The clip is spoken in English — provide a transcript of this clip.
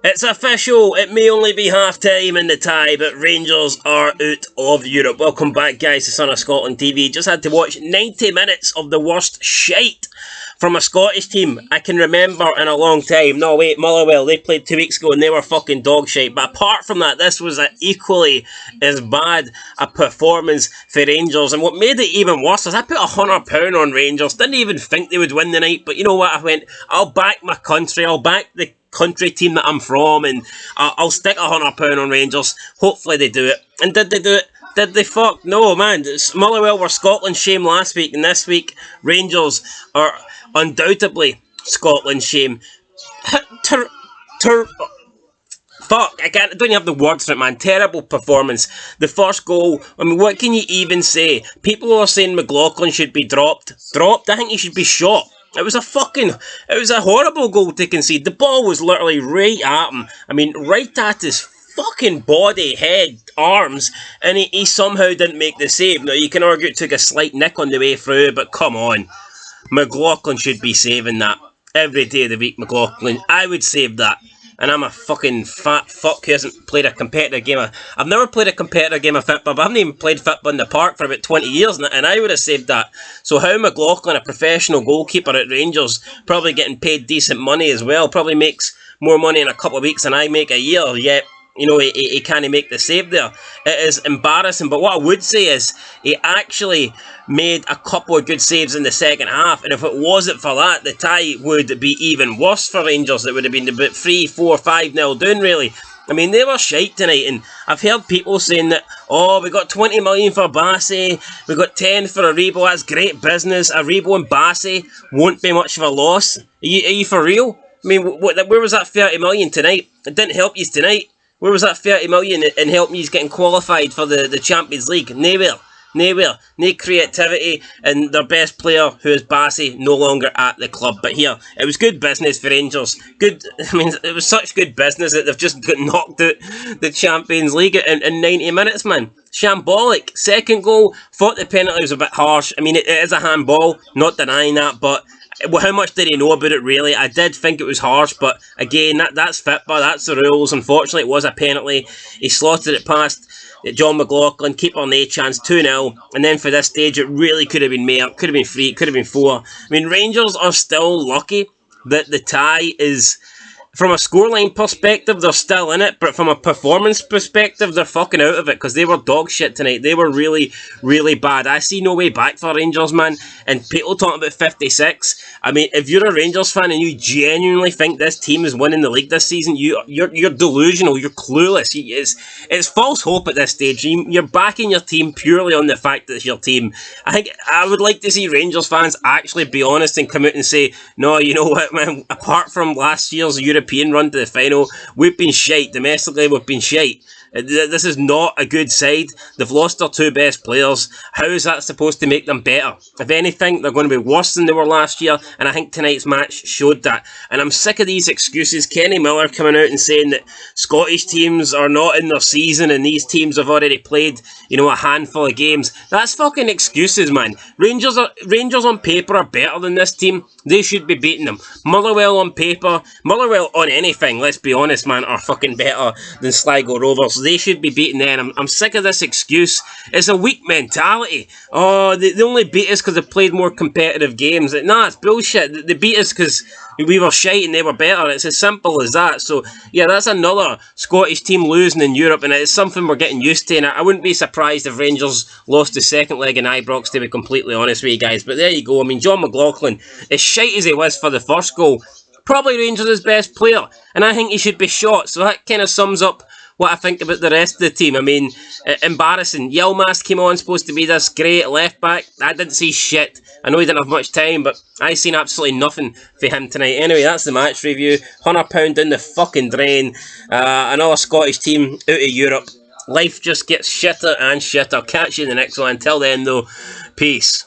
It's official, it may only be half time in the tie, but Rangers are out of Europe. Welcome back, guys, to Son of Scotland TV. Just had to watch 90 minutes of the worst shite from a Scottish team I can remember in a long time. No, wait, Motherwell, they played 2 weeks ago and they were fucking dog shite. But apart from that, this was equally as bad a performance for Rangers. And what made it even worse is I put £100 on Rangers. Didn't even think they would win the night. But you know what? I went, I'll back my country. I'll back the country team that I'm from, and I'll stick £100 on Rangers. Hopefully they do it. And did they do it? Did they? Fuck no, man. Motherwell were Scotland's shame last week, and this week Rangers are undoubtedly Scotland's shame. Fuck, I don't even have the words for it, man. Terrible performance. The first goal, I mean, what can you even say? People are saying McLaughlin should be dropped. Dropped? I think he should be shot. It was a horrible goal to concede. The ball was literally right at him. I mean, right at his fucking body, head, arms, and he somehow didn't make the save. Now, you can argue it took a slight nick on the way through, but come on. McLaughlin should be saving that. Every day of the week, McLaughlin. I would save that. And I'm a fucking fat fuck who hasn't played a competitive game. I've never played a competitive game of football, but I haven't even played football in the park for about 20 years, and I would have saved that. So how McLaughlin, a professional goalkeeper at Rangers, probably getting paid decent money as well, probably makes more money in a couple of weeks than I make a year, yet, you know, he can't make the save there. It is embarrassing, but what I would say is he actually made a couple of good saves in the second half, and if it wasn't for that, the tie would be even worse for Rangers. It would have been about 3, 4, 5-0 down, really. I mean, they were shite tonight, and I've heard people saying that, oh, we got 20 million for Bassey, we got 10 for Aribo, that's great business. Aribo and Bassey won't be much of a loss. Are you for real? I mean, where was that 30 million tonight? It didn't help you tonight. Where was that 30 million in helping you getting qualified for the Champions League? Nowhere. Nowhere. No creativity, and their best player, who is Bassey, no longer at the club. But here, it was good business for Rangers. Good. I mean, it was such good business that they've just got knocked out the Champions League in 90 minutes, man. Shambolic. Second goal, thought the penalty was a bit harsh. I mean, it is a handball, not denying that, but how much did he know about it, really? I did think it was harsh, but again, that's football, that's the rules. Unfortunately, it was a penalty. He slotted it past John McLaughlin, keeper on the chance, 2-0, and then for this stage, it really could have been more, could have been 3, could have been 4. I mean, Rangers are still lucky that the tie is, from a scoreline perspective, they're still in it, but from a performance perspective, they're fucking out of it, because they were dog shit tonight. They were really, really bad. I see no way back for Rangers, man, and people talking about 56. I mean, if you're a Rangers fan and you genuinely think this team is winning the league this season, you're delusional, you're clueless. It's false hope at this stage. You're backing your team purely on the fact that it's your team. I think I would like to see Rangers fans actually be honest and come out and say, no, you know what, man, apart from last year's European run to the final, we've been shite. Domestically, we've been shite. This is not a good side. They've lost their 2 best players. How is that supposed to make them better? If anything, they're going to be worse than they were last year, and I think tonight's match showed that. And I'm sick of these excuses. Kenny Miller coming out and saying that Scottish teams are not in their season and these teams have already played, you know, a handful of games. That's fucking excuses, man. Rangers on paper are better than this team. They should be beating them. Motherwell on paper, Motherwell on anything, let's be honest, man, are fucking better than Sligo Rovers. They should be beating them. I'm sick of this excuse. It's a weak mentality. Oh, they only beat us because they played more competitive games. Nah, it's bullshit. They beat us because we were shite and they were better. It's as simple as that. So, yeah, that's another Scottish team losing in Europe, and it's something we're getting used to, and I wouldn't be surprised if Rangers lost the second leg in Ibrox, to be completely honest with you guys. But there you go. I mean, John McLaughlin, as shite as he was for the first goal, probably Rangers' best player, and I think he should be shot. So that kind of sums up what I think about the rest of the team. I mean, embarrassing. Yilmaz came on, supposed to be this great left back. I didn't see shit. I know he didn't have much time, but I seen absolutely nothing for him tonight. Anyway, that's the match review. £100 down the fucking drain. Another Scottish team out of Europe. Life just gets shitter and shitter. Catch you in the next one. Until then, though, peace.